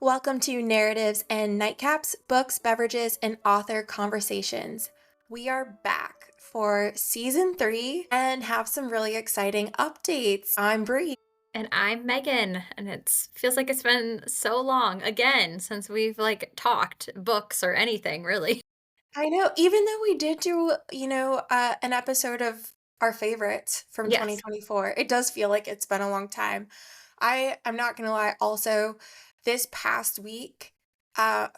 Welcome to Narratives and Nightcaps, Books, Beverages, and Author Conversations. We are back for season 3 and have some really exciting updates. I'm Bree. And I'm Megan, and it feels like it's been so long again since we've talked books or anything really. I know, even though we did do, an episode of our favorites from Yes. 2024, it does feel like it's been a long time. I'm not gonna lie, also, this past week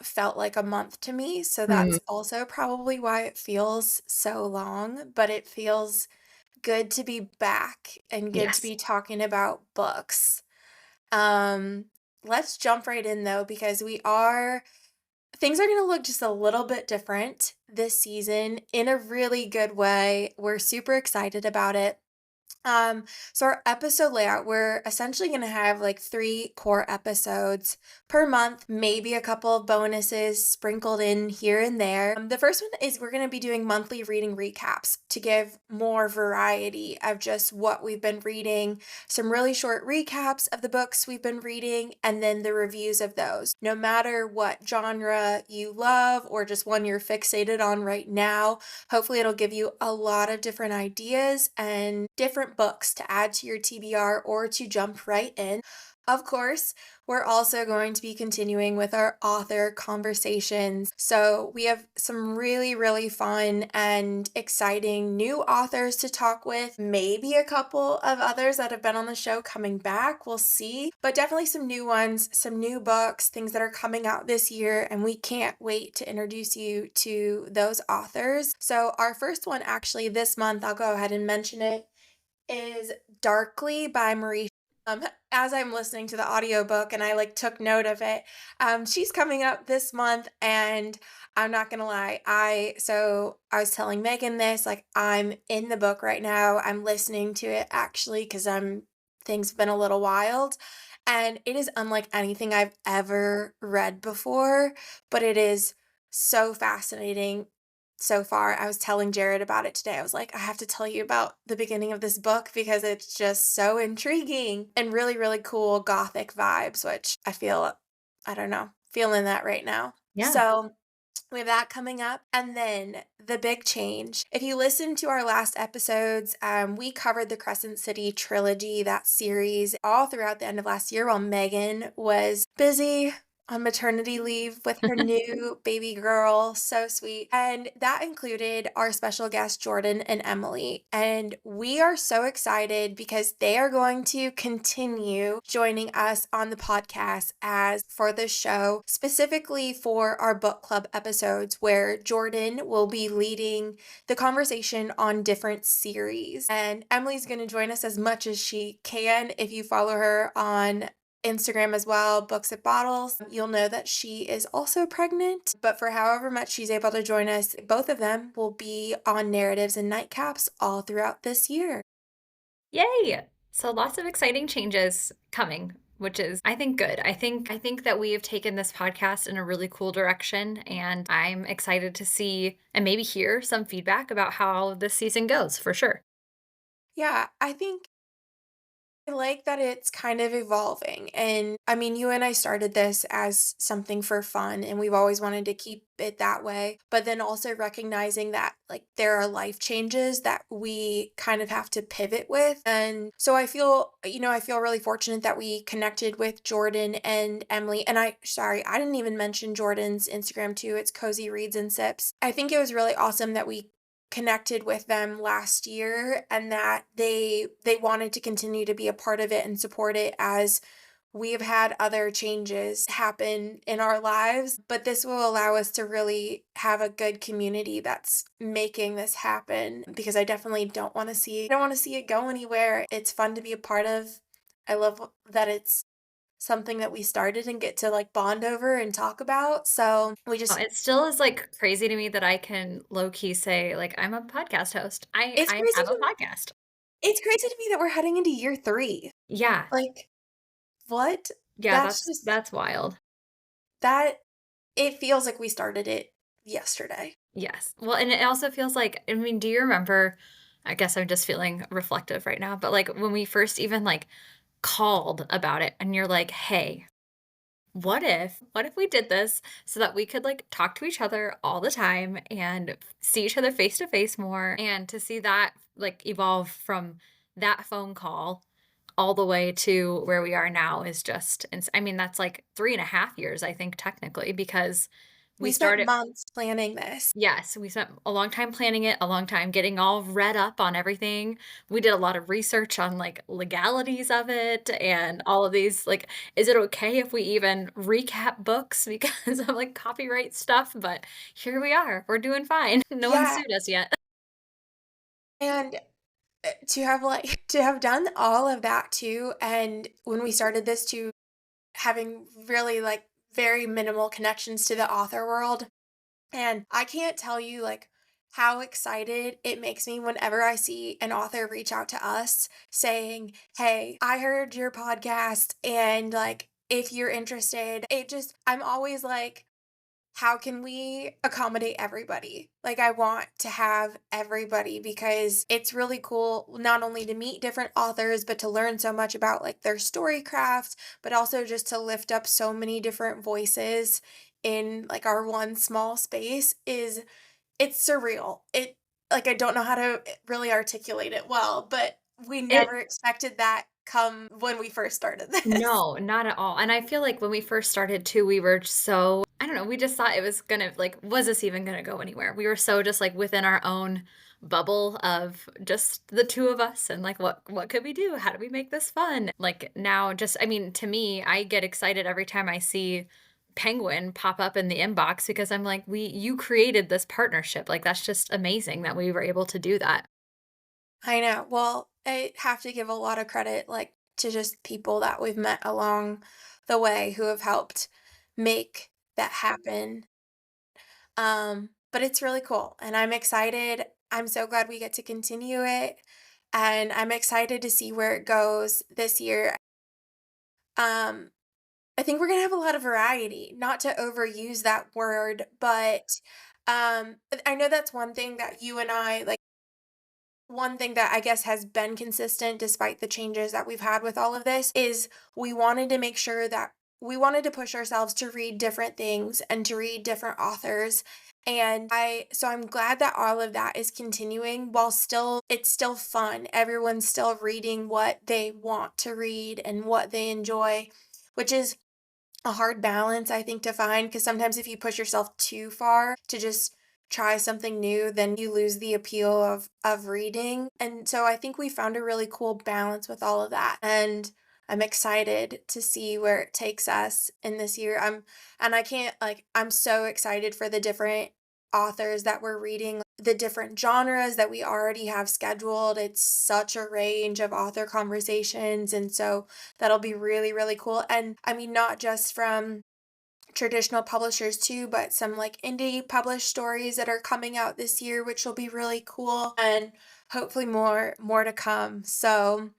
felt like a month to me, so Mm, that's also probably why it feels so long, but it feels good to be back and good to yes. be talking about books. Um, let's jump right in though, because things are going to look just a little bit different this season in a really good way. We're super excited about it. Um, so our episode layout, we're essentially going to have like 3 core episodes per month, maybe a couple of bonuses sprinkled in here and there. The first one is we're going to be doing monthly reading recaps to give more variety of just what we've been reading, some really short recaps of the books we've been reading, and then the reviews of those. No matter what genre you love or just one you're fixated on right now, hopefully, it'll give you a lot of different ideas and different books to add to your TBR or to jump right in. Of course, we're also going to be continuing with our author conversations. So, we have some really, really fun and exciting new authors to talk with. Maybe a couple of others that have been on the show coming back. We'll see. But definitely some new ones, some new books, things that are coming out this year. And we can't wait to introduce you to those authors. So, our first one actually this month, I'll go ahead and mention it, is Darkly by Marie. Um, as I'm listening to the audiobook and I like took note of it, she's coming up this month and I'm not gonna lie, I was telling Megan this, like I'm in the book right now. I'm listening to it actually because things have been a little wild. And it is unlike anything I've ever read before, but it is so fascinating so far. I was telling Jared about it today. I was like, I have to tell you about the beginning of this book because it's just so intriguing and really, really cool gothic vibes, which I don't know, feeling that right now. Yeah. So we have that coming up. And then the big change. If you listen to our last episodes, we covered the Crescent City trilogy, that series, all throughout the end of last year while Megan was busy on maternity leave with her new baby girl. So sweet. And that included our special guests, Jordan and Emily. And we are so excited because they are going to continue joining us on the podcast as for the show, specifically for our book club episodes, where Jordan will be leading the conversation on different series. And Emily's going to join us as much as she can. If you follow her on Instagram as well, Books at Bottles. You'll know that she is also pregnant, but for however much she's able to join us, both of them will be on Narratives and Nightcaps all throughout this year. Yay! So lots of exciting changes coming, which is I think good. I think that we have taken this podcast in a really cool direction and I'm excited to see and maybe hear some feedback about how this season goes for sure. Yeah, I like that it's kind of evolving. And I mean, you and I started this as something for fun, and we've always wanted to keep it that way. But then also recognizing that, like, there are life changes that we kind of have to pivot with. And so I feel really fortunate that we connected with Jordan and Emily. And sorry, I didn't even mention Jordan's Instagram too. It's Cozy Reads and Sips. I think it was really awesome that we connected with them last year and that they wanted to continue to be a part of it and support it as we've had other changes happen in our lives, but this will allow us to really have a good community that's making this happen because I don't want to see it go anywhere. It's fun to be a part of. I love that it's something that we started and get to like bond over and talk about. So we just It still is crazy to me that I can low key say I'm a podcast host. I it's I crazy have a to me. podcast. It's crazy to me that we're heading into year 3. Yeah. Like, what? Yeah, That's that's just that's wild. that it feels like we started it yesterday. Yes. Well, and it also feels like I mean, do you remember I guess I'm just feeling reflective right now, but when we first even called about it and you're like, "Hey, what if we did this so that we could like talk to each other all the time and see each other face to face more, and to see that like evolve from that phone call all the way to where we are now is just I mean, that's like 3.5 years, I think, technically, because we We spent started. months planning this. Yes, we spent a long time planning it, a long time getting all read up on everything. We did a lot of research on, like, legalities of it and all of these, like, is it okay if we even recap books because of, like, copyright stuff? But here we are, we're doing fine. No one Yeah, sued us yet. and, to have, like to have done all of that too, and when we started this to having really, like, very minimal connections to the author world, and I can't tell you, like, how excited it makes me whenever I see an author reach out to us saying, "Hey, I heard your podcast, and, like, if you're interested." I'm always like, how can we accommodate everybody? Like, I want to have everybody because it's really cool not only to meet different authors, but to learn so much about like their story craft, but also just to lift up so many different voices in like our one small space is it's surreal. It like I don't know how to really articulate it well, but we It never expected that come when we first started this. No, not at all, and I feel like when we first started too, we were so I don't know, we just thought it was gonna like, was this even gonna go anywhere? We were so just, like, within our own bubble of just the 2 of us and, like, what could we do? How do we make this fun? Like, now just I mean, to me, I get excited every time I see Penguin pop up in the inbox because I'm like, you created this partnership." Like, that's just amazing that we were able to do that. I know. Well, I have to give a lot of credit, like, to just people that we've met along the way who have helped make that happen. But it's really cool, and I'm excited. I'm so glad we get to continue it, and I'm excited to see where it goes this year. Um, I think we're gonna have a lot of variety, not to overuse that word, but I know that's one thing that you and I like. One thing that I guess has been consistent despite the changes that we've had with all of this is we wanted to make sure that we wanted to push ourselves to read different things and to read different authors. I'm glad that all of that is continuing while still it's still fun. Everyone's still reading what they want to read and what they enjoy, which is a hard balance, I think, to find because sometimes if you push yourself too far to just try something new, then you lose the appeal of reading. And so I think we found a really cool balance with all of that. And I'm excited to see where it takes us in this year. I can't like I'm so excited for the different authors that we're reading, the different genres that we already have scheduled. It's such a range of author conversations. And so that'll be really, really cool. And I mean, not just from traditional publishers too, but some like indie published stories that are coming out this year, which will be really cool. And hopefully more to come. So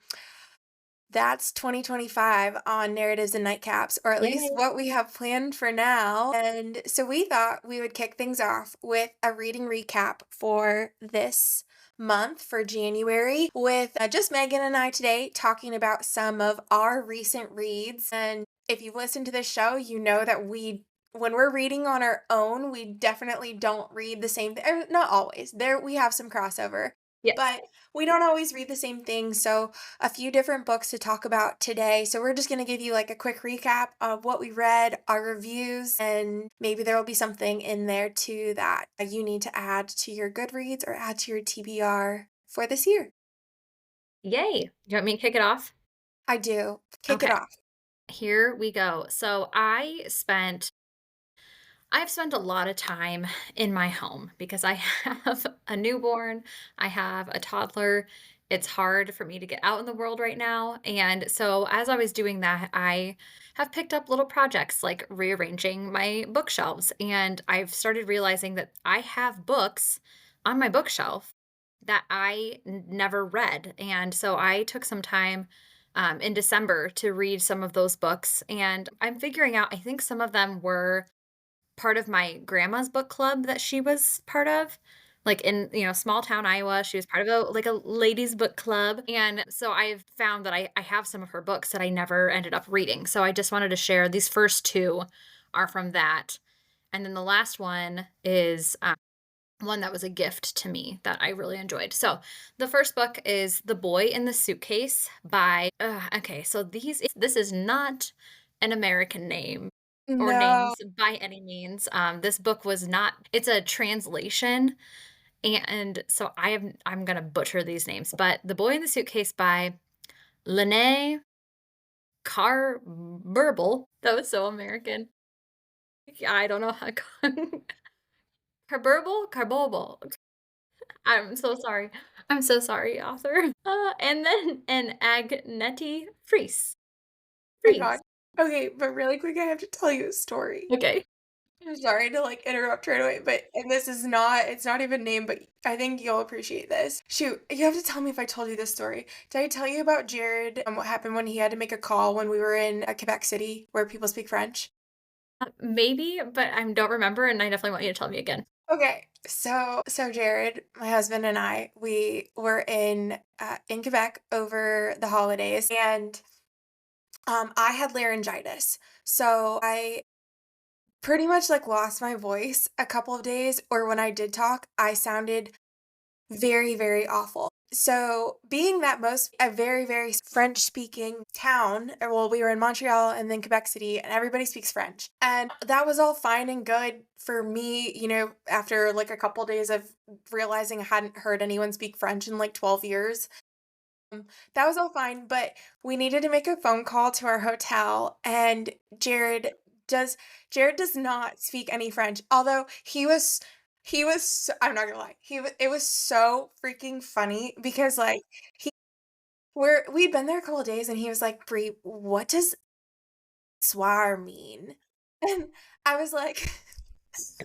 that's 2025 on Narratives and Nightcaps, or at least Yay. what we have planned for now. And so we thought we would kick things off with a reading recap for this month for January with just Megan and I today talking about some of our recent reads. And if you've listened to this show, you know that when we're reading on our own, we definitely don't read the same thing. Not always. There we have some crossover, Yes. but we don't always read the same thing. So a few different books to talk about today. So we're just going to give you like a quick recap of what we read, our reviews, and maybe there will be something in there too that you need to add to your Goodreads or add to your TBR for this year. Yay. You want me to kick it off? I do. Kick it Okay. off. Here we go. So I've spent a lot of time in my home because I have a newborn, I have a toddler. It's hard for me to get out in the world right now. And so, as I was doing that, I have picked up little projects like rearranging my bookshelves. And I've started realizing that I have books on my bookshelf that never read. And so, I took some time in December to read some of those books. And I'm figuring out, I think some of them were part of my grandma's book club that she was part of. like, in, small town Iowa. She was part of a ladies book club, and so I've found that I have some of her books that I never ended up reading, so I just wanted to share these first 2 are from that, and then the last one is, one that was a gift to me that I really enjoyed. So, the first book is The Boy in the Suitcase by okay, so this is not an American name or No. names by any means. This book was not it's a translation, and so I'm gonna butcher these names, but The Boy in the Suitcase by Lene Carburble. That was so American. Yeah, I don't know how Carbobel? I'm so sorry. I'm so sorry, author. And then an Agnetti Fries. My god. Fries. Okay, but really quick, I have to tell you a story. Okay. I'm sorry to, like, interrupt right away, but and this is not it's not even named, but I think you'll appreciate this. Shoot, you have to tell me if I told you this story. Did I tell you about Jared and what happened when he had to make a call when we were in, Quebec City where people speak French? Maybe, but I don't remember, and I definitely want you to tell me again. Okay, so Jared, my husband and I, we were in Quebec over the holidays, and, I had laryngitis. So I pretty much, like, lost my voice a couple of days, or when I did talk, I sounded very, very awful. So, being that most a very, very French-speaking town, well, we were in Montreal and then Quebec City, and everybody speaks French. And that was all fine and good for me, after, like, a couple days of realizing I hadn't heard anyone speak French in, like, 12 years. That was all fine, but we needed to make a phone call to our hotel, and does Jared does not speak any French, although I'm not gonna lie, it was so freaking funny because, like, he we'd been there a couple of days, and he was like, "Brie, what does soir mean?" And I was like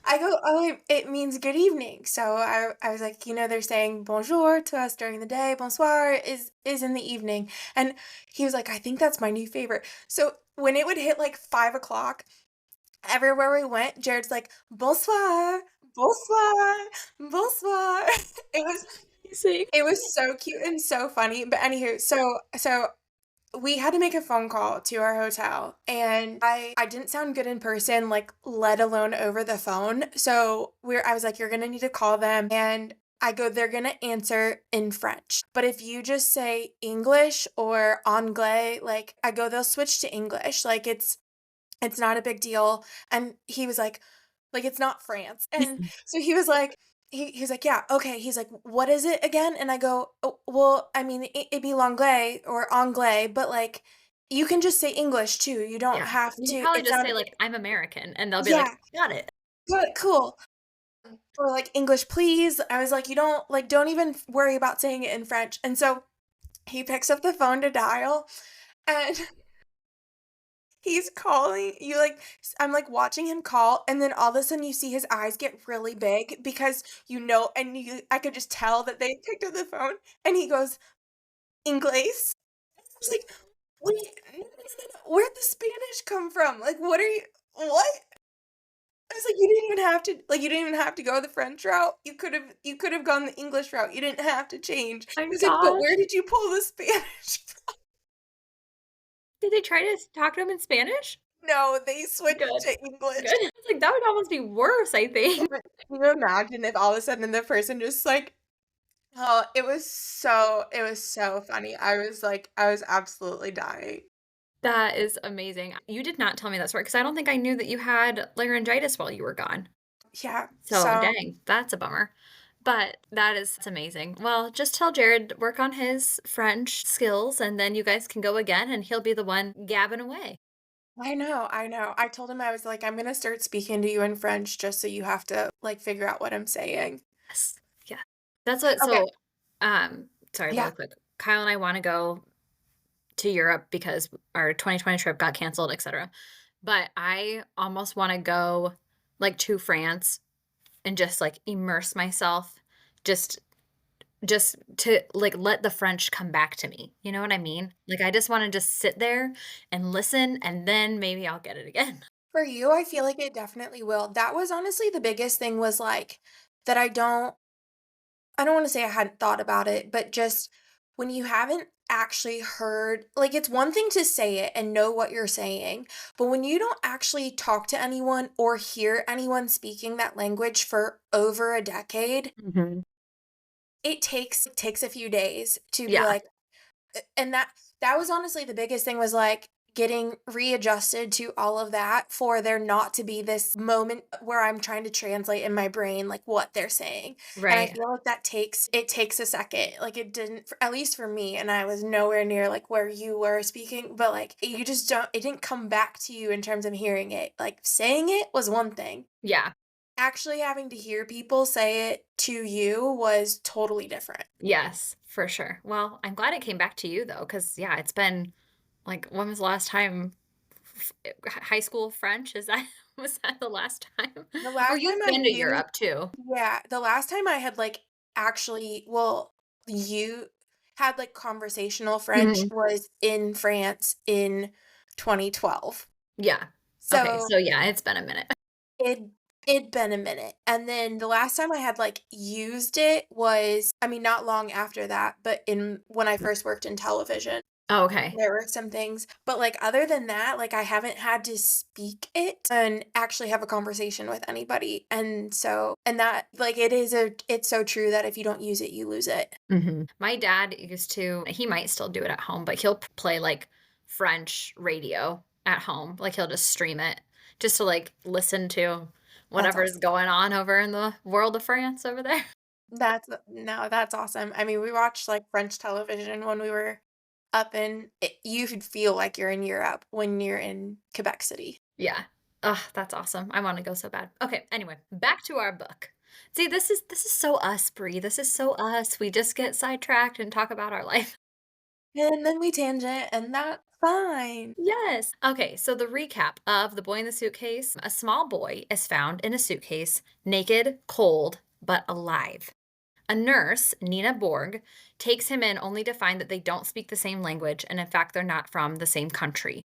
I go, "Oh, it means good evening." So I was like, they're saying bonjour to us during the day, bonsoir is in the evening. And he was like, "I think that's my new favorite." So when it would hit like 5 o'clock, everywhere we went, Jared's like, bonsoir, bonsoir, bonsoir. It was See? it was so cute and so funny. But anywho, so we had to make a phone call to our hotel, and I didn't sound good in person, like, let alone over the phone, so I was like, "You're gonna need to call them," and I go, "They're gonna answer in French, but if you just say English or anglais," like, I go, "They'll switch to English, like, it's not a big deal," and he was like, "It's not France," and so he was like, "Yeah, okay." He's like, "What is it again?" And I go, "Oh, well, I mean, it'd be l'anglais or anglais, but, like, you can just say English too. You don't Yeah. have You can to probably it's just not say, a like, "I'm American," and they'll be like, Yeah, "Got it." good, cool." Or, like, "English, please." I was like, "You don't even worry about saying it in French." And so he picks up the phone to dial, and he's calling you I'm like watching him call, and then all of a sudden you see his eyes get really big because I could just tell that they picked up the phone, and he goes, "Inglés?" I was like, "Wait, no, no, no, no, no. Where'd the Spanish come from? Like, what are you what?" I was like, you didn't even have to go the French route. You could have gone the English route. You didn't have to change. Oh my He's like, "But where gosh. did you pull the Spanish from?" Did they try to talk to him in Spanish? No, they switched Good. to English. Good. I was like, that would almost be worse, I think. But can you imagine if all of a sudden the person just like oh, it was so funny. I was absolutely dying. That is amazing. You did not tell me that story because I don't think I knew that you had laryngitis while you were gone. Yeah, So, so dang, that's a bummer. But that's amazing. Well, just tell Jared work on his French skills and then you guys can go again and he'll be the one gabbing away. I know, I know. I told him I was like, "I'm gonna start speaking to you in French just so you have to, like, figure out what I'm saying." Yes. Yeah. That's what Okay, sorry, yeah. really quick. Kyle and I want to go to Europe because our 2020 trip got canceled, etc. But I almost want to go like to France and just like immerse myself just just to like let the French come back to me. You know what I mean? Like I just want to just sit there and listen and then maybe I'll get it again. For you, I feel like it definitely will. That was honestly the biggest thing was, like, that I don't I don't wanna say I hadn't thought about it, but just when you haven't actually heard like, it's one thing to say it and know what you're saying, but when you don't actually talk to anyone or hear anyone speaking that language for over a decade, Mhm. it takes a few days to be Yeah, like, and that was honestly the biggest thing was, like, getting readjusted to all of that for there not to be this moment where I'm trying to translate in my brain, like, what they're saying, and I right. feel like it takes a second, like, it didn't for at least for me, and I was nowhere near, like, where you were speaking, but, like, you just don't it didn't come back to you in terms of hearing it, like, saying it was one thing. Yeah. Actually having to hear people say it to you was totally different. Yes, for sure. Well, I'm glad it came back to you though, because yeah, it's been like, when was the last time high school French? Is that was that the last time? The Or last you've time I been to used Europe too. Yeah, the last time I had, like, actually well, you had, like, conversational French Mhm. was in France in 2012. Yeah. Okay, So, so yeah, it's been a minute. it it'd been a minute, and then the last time I had, like, used it was I mean, not long after that, but in when I first worked in television. Oh, okay. There were some things, but, like, other than that, like, I haven't had to speak it and actually have a conversation with anybody, and so and that like, it's so true that if you don't use it, you lose it. Mhm. My dad used to he might still do it at home, but he'll play, like, French radio at home, like, he'll just stream it just to, like, listen to That's whatever's awesome. going on over in the world of France over there. That's awesome. I mean, we watched, like, French television when we were up in you could feel like you're in Europe when you're in Quebec City. Yeah. Ugh, that's awesome. I wanna go so bad. Okay, anyway, back to our book. See, this is so us, Brie, this is so us. We just get sidetracked and talk about our life. And then we tangent, and that's fine. Yes. Okay, so the recap of The Boy in the Suitcase. A small boy is found in a suitcase, naked, cold, but alive. A nurse, Nina Borg, takes him in only to find that they don't speak the same language and, in fact, they're not from the same country.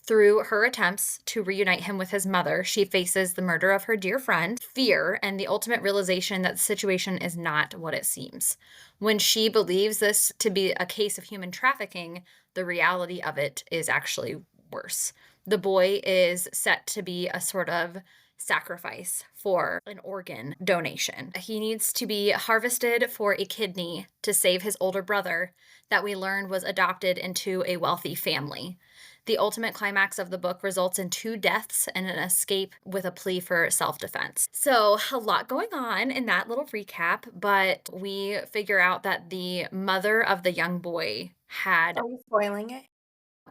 Through her attempts to reunite him with his mother, she faces the murder of her dear friend, fear, and the ultimate realization that the situation is not what it seems. When she believes this to be a case of human trafficking, the reality of it is actually worse. The boy is set to be a sort of sacrifice for an organ donation. He needs to be harvested for a kidney to save his older brother that we learned was adopted into a wealthy family. The ultimate climax of the book results in two deaths and an escape with a plea for self defense. So, a lot going on in that little recap, but we figure out that the mother of the young boy had Are we spoiling it?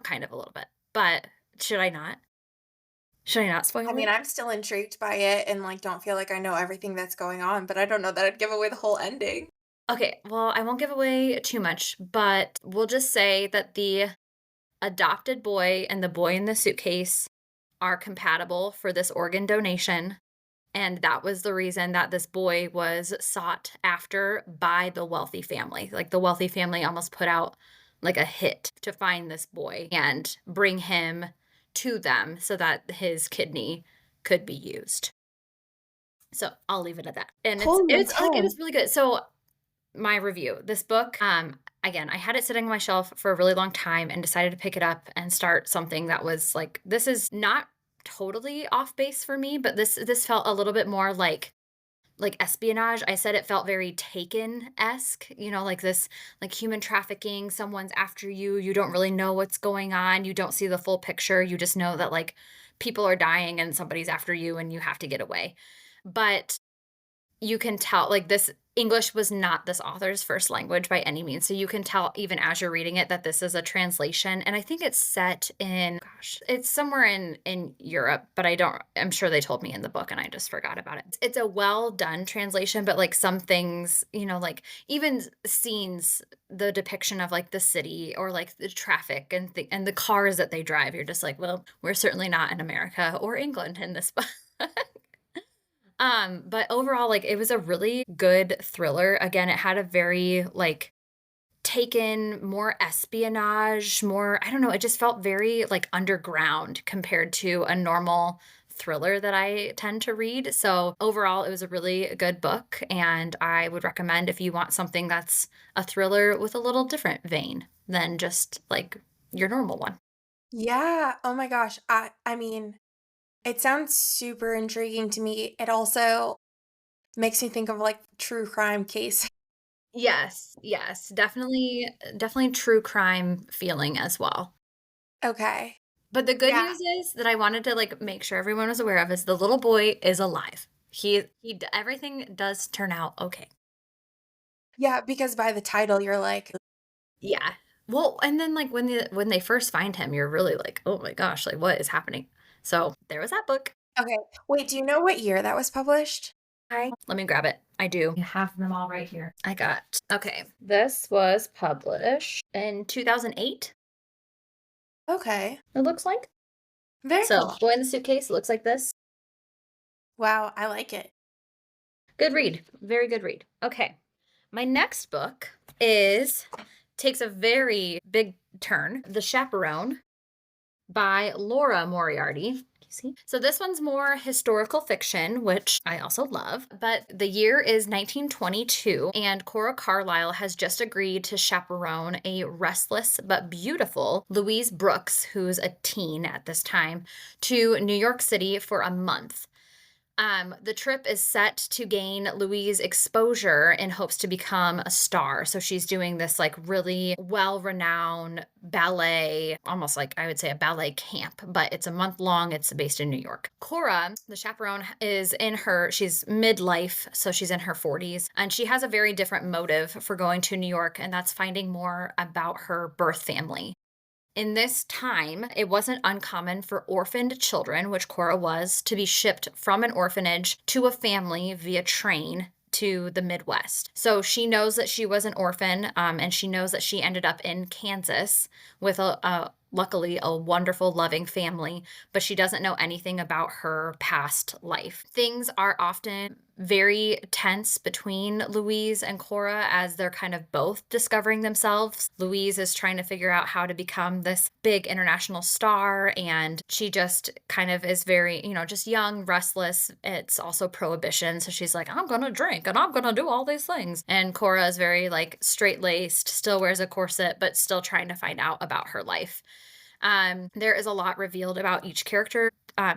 kind of a little bit. But should I not? Should I not I spoil mean, it? I'm still intrigued by it and, like, don't feel like I know everything that's going on, but I don't know that I'd give away the whole ending. Okay, well, I won't give away too much, but we'll just say that the adopted boy and the boy in the suitcase are compatible for this organ donation. And that was the reason that this boy was sought after by the wealthy family. Like, the wealthy family almost put out, like, a hit to find this boy and bring him to them so that his kidney could be used. So, I'll leave it at that. And Holy it cow. is really good. So, my review, this book, again, I had it sitting on my shelf for a really long time and decided to pick it up and start something that was like, this is not totally off base for me, but this felt a little bit more like espionage. I said it felt very Taken-esque, like this, like human trafficking, someone's after you, you don't really know what's going on, you don't see the full picture, you just know that, like, people are dying and somebody's after you and you have to get away. But you can tell, like, this English was not this author's first language by any means, so you can tell even as you're reading it that this is a translation, and I think it's set in gosh, it's somewhere in Europe, but I'm sure they told me in the book and I just forgot about it. It's a well done translation, but, like, some things, like, even scenes, the depiction of, like, the city or, like, the traffic and the cars that they drive, you're just like, "Well, we're certainly not in America or England in this book." But overall, like, it was a really good thriller. Again, it had a very, like, Taken, more espionage, more I don't know, it just felt very, like, underground compared to a normal thriller that I tend to read. So overall, it was a really good book. And I would recommend if you want something that's a thriller with a little different vein than just like your normal one. Yeah, oh my gosh, I mean, it sounds super intriguing to me. It also makes me think of, like, true crime case. Yes, yes, definitely true crime feeling as well. Okay. But the good Yeah. news is that I wanted to, like, make sure everyone was aware of is the little boy is alive. Everything does turn out okay. Yeah, because by the title, you're like, Yeah. Well, and then, like, when they first find him, you're really like, "Oh my gosh, like, what is happening?" So, there was that book. okay. Wait, do you know what year that was published? I Let me grab it. I do. I have them all right here. I got okay. This was published in 2008, Okay. it looks like. Very So, cool. Boy in the Suitcase looks like this. Wow, I like it. Good read. Very good read. Okay. My next book is takes a very big turn. The Chaperone by Laura Moriarty. You see? So this one's more historical fiction, which I also love. But the year is 1922, and Cora Carlyle has just agreed to chaperone a restless but beautiful Louise Brooks, who's a teen at this time, to New York City for a month. The trip is set to gain Louise exposure in hopes to become a star. So she's doing this like really well renowned ballet, almost like I would say a ballet camp, but it's a month long. It's based in New York. Cora, the chaperone, she's midlife. So she's in her 40s, and she has a very different motive for going to New York, and that's finding more about her birth family. In this time, it wasn't uncommon for orphaned children, which Cora was, to be shipped from an orphanage to a family via train to the Midwest. So she knows that she was an orphan, and she knows that she ended up in Kansas with luckily a wonderful, loving family, but she doesn't know anything about her past life. Things are often very tense between Louise and Cora as they're kind of both discovering themselves. Louise is trying to figure out how to become this big international star, and she just kind of is very, just young, restless. It's also prohibition. So she's like, I'm going to drink and I'm going to do all these things. And Cora is very like straight laced, still wears a corset, but still trying to find out about her life. There is a lot revealed about each character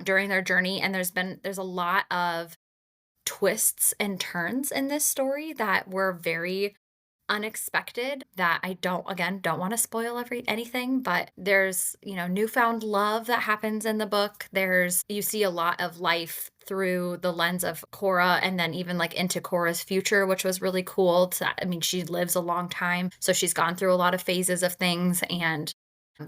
during their journey, and there's a lot of twists and turns in this story that were very unexpected that I don't want to spoil anything, but there's, newfound love that happens in the book. You see a lot of life through the lens of Cora and then even like into Cora's future, which was really cool. I mean, she lives a long time, so she's gone through a lot of phases of things, and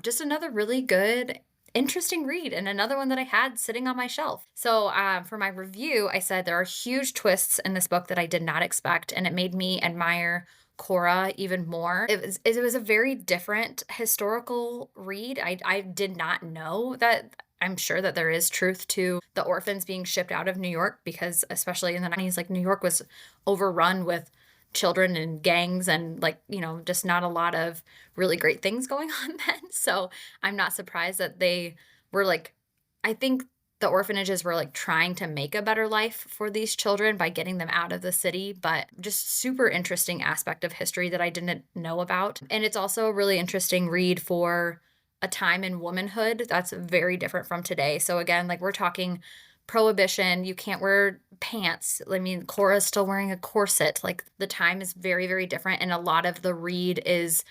just another really good interesting read and another one that I had sitting on my shelf. So, for my review, I said there are huge twists in this book that I did not expect, and it made me admire Cora even more. It was a very different historical read. I did not know that. I'm sure that there is truth to the orphans being shipped out of New York because, especially in the 90s, like New York was overrun with children and gangs and like, just not a lot of really great things going on then. So I'm not surprised that they were like, I think the orphanages were like trying to make a better life for these children by getting them out of the city, but just super interesting aspect of history that I didn't know about. And it's also a really interesting read for a time in womanhood that's very different from today. So again, like we're talking prohibition, you can't wear pants. I mean, Cora's still wearing a corset. Like the time is very, very different. And a lot of the read is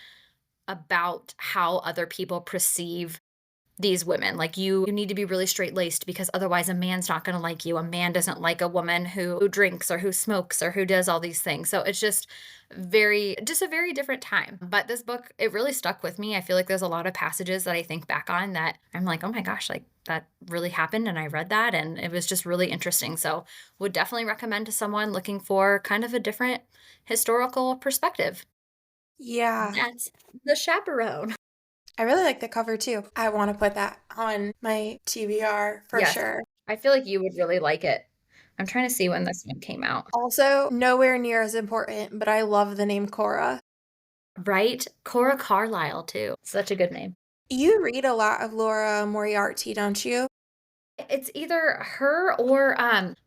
about how other people perceive these women. Like you need to be really straight-laced because otherwise a man's not gonna like you. A man doesn't like a woman who drinks or who smokes or who does all these things. So it's just a very different time. But this book, it really stuck with me. I feel like there's a lot of passages that I think back on that I'm like, "Oh my gosh, like that really happened and I read that and it was just really interesting." So would definitely recommend to someone looking for kind of a different historical perspective. Yeah. That's The Chaperone. I really like the cover too. I wanna put that on my TBR for Yes. sure. I feel like you would really like it. I'm trying to see when this one came out. Also, nowhere near as important, but I love the name Cora. Right? Cora Carlyle too. Such a good name. You read a lot of Laura Moriarty, don't you? It's either her or,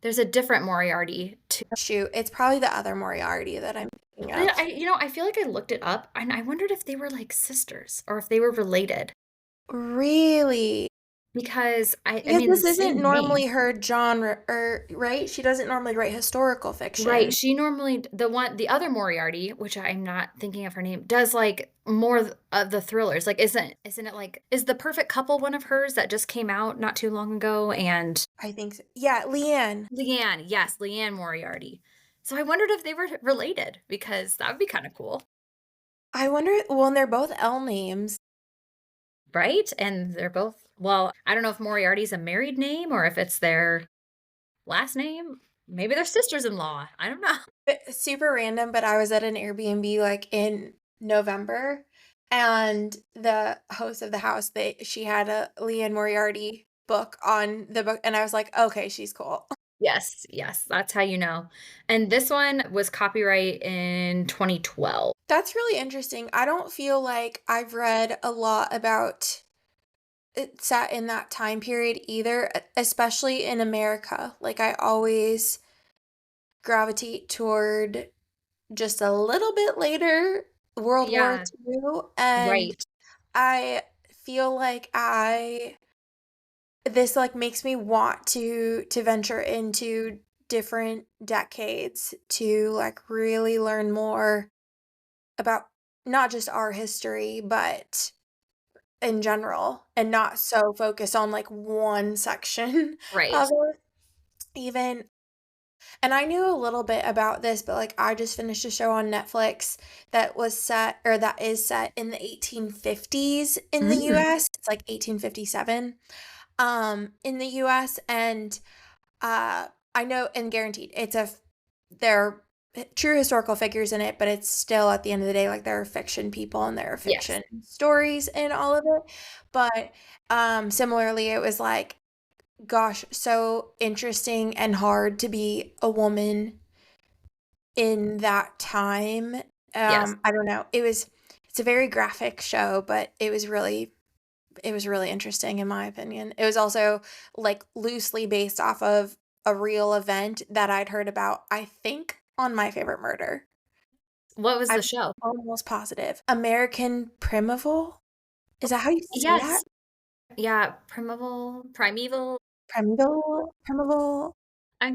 there's a different Moriarty too. Shoot, it's probably the other Moriarty that I'm thinking But of. I feel like I looked it up and I wondered if they were like sisters or if they were related Really? because I Because mean the this isn't same name. normally her genre, or right? She doesn't normally write historical Right. fiction. She normally the other Moriarty, which I'm not thinking of her name, does like more of the thrillers. Like isn't it like is The Perfect Couple one of hers that just came out not too long ago? And I think so. Yeah, Leanne. Leanne, yes, Leanne Moriarty. So I wondered if they were related because that would be kind of cool, I wonder, well, and they're both L names. right? And they're both well, I don't know if Moriarty's a married name or if it's their last name. Maybe they're sisters-in-law. I don't know. Super random, but I was at an Airbnb like in November, and the host of the house, she had a Leanne Moriarty book on the book, and I was like, okay, she's cool. Yes, yes, that's how you know. And this one was copyright in 2012. That's really interesting. I don't feel like I've read a lot about it set in that time period either, especially in America. Like I always gravitate toward just a little bit later World War Yeah, II, and right. I feel like I this like makes me want to venture into different decades to like really learn more about not just our history, but in general, and not so focus on like one section Right. of it. Even and I knew a little bit about this, but like I just finished a show on Netflix that was set or that is set in the 1850s in the Mm, US. It's like 1857 in the US, and I know and guaranteed they're true historical figures in it, but it's still at the end of the day like there are fiction people and there are yes. fiction stories in all of it. But similarly it was like gosh, so interesting and hard to be a woman in that time. Yes. I don't know. It's a very graphic show, but it was really interesting in my opinion. It was also like loosely based off of a real event that I'd heard about, I think, on My Favorite Murder. What was the I'm show? almost positive. American Primeval? Is that how you say that? Yes. Yeah, primeval. Primeval? I'm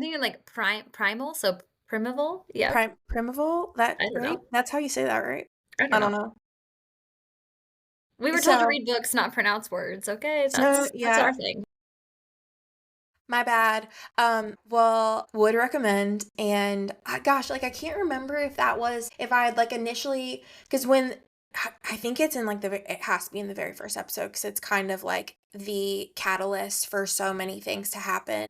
thinking like primal, so primeval. Yeah. Primeval? That I don't right? know. That's how you say that, right? I don't I don't know. know. We were told to So read books, not pronounce words. Okay, so that's yeah, our thing. my bad. Well, would recommend, and gosh, like I can't remember if that was if I had like initially because when I think it's in like it has to be in the very first episode because it's kind of like the catalyst for so many things to happen.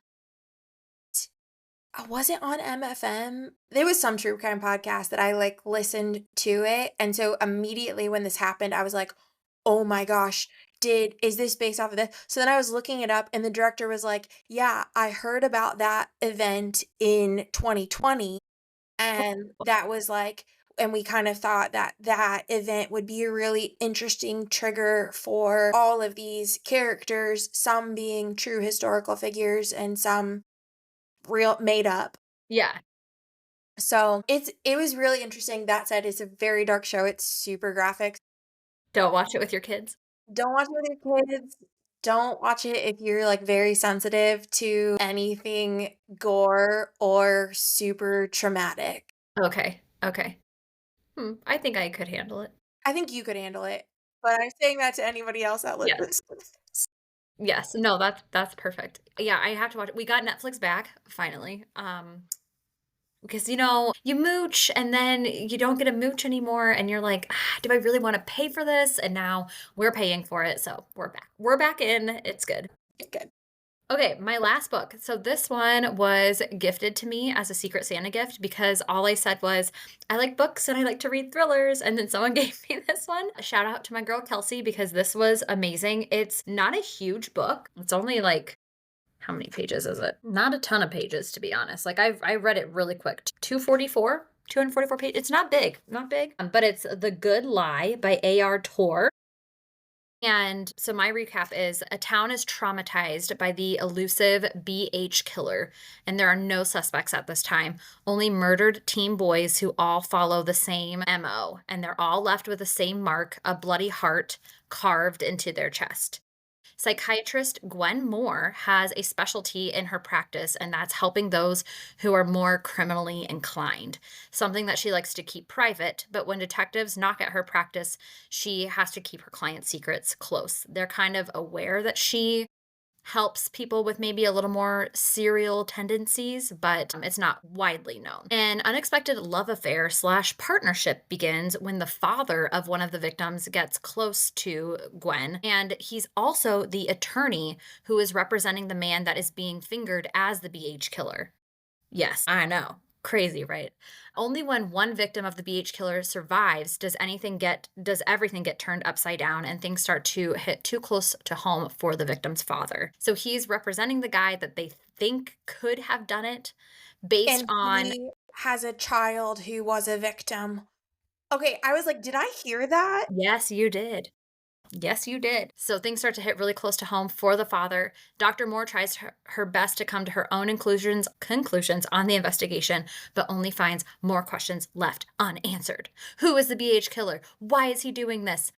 Was it on MFM? There was some true crime podcast that I like listened to it, and so immediately when this happened, I was like, "Oh my gosh, did is this based off of this?" So then I was looking it up, and the director was like, "Yeah, I heard about that event in 2020, and that was like." And we kind of thought that that event would be a really interesting trigger for all of these characters, some being true historical figures and some real made up. Yeah. So, it was really interesting. That said, it's a very dark show, it's super graphic. Don't watch it with your kids. Don't watch it with your kids. Don't watch it if you're, like, very sensitive to anything gore or super traumatic. Okay. Okay. I think I could handle it. I think you could handle it, but I'm saying that to anybody else that Yes. listens to this. Yes. No, that's perfect. Yeah, I have to watch it. We got Netflix back finally. Because you mooch and then you don't get a mooch anymore and you're like, do I really want to pay for this? And now we're paying for it. So we're back. We're back in. It's good. Good. Okay, my last book. So this one was gifted to me as a Secret Santa gift because all I said was, I like books and I like to read thrillers. And then someone gave me this one. A shout out to my girl Kelsey because this was amazing. It's not a huge book. It's only like how many pages is it? Not a ton of pages, to be honest. Like I read it really quick. 244 pages. It's not big, not big. But it's The Good Lie by A.R. Tor. And so my recap is a town is traumatized by the elusive BH killer, and there are no suspects at this time, only murdered teen boys who all follow the same MO, and they're all left with the same mark, a bloody heart carved into their chest. Psychiatrist Gwen Moore has a specialty in her practice, and that's helping those who are more criminally inclined, something that she likes to keep private. But when detectives knock at her practice, she has to keep her client secrets close. They're kind of aware that she helps people with maybe a little more serial tendencies, but it's not widely known. An unexpected love affair slash partnership begins when the father of one of the victims gets close to Gwen, and he's also the attorney who is representing the man that is being fingered as the BH killer. Yes, I know. Crazy, right? Only when one victim of the BH killer survives does everything get turned upside down and things start to hit too close to home for the victim's father. So he's representing the guy that they think could have done it based And on. he has a child who was a victim. Okay, I was like, "Did I hear that?" Yes, you did. Yes, you did. So things start to hit really close to home for the father. Dr. Moore tries her best to come to her own conclusions on the investigation, but only finds more questions left unanswered. Who is the BH killer? Why is he doing this?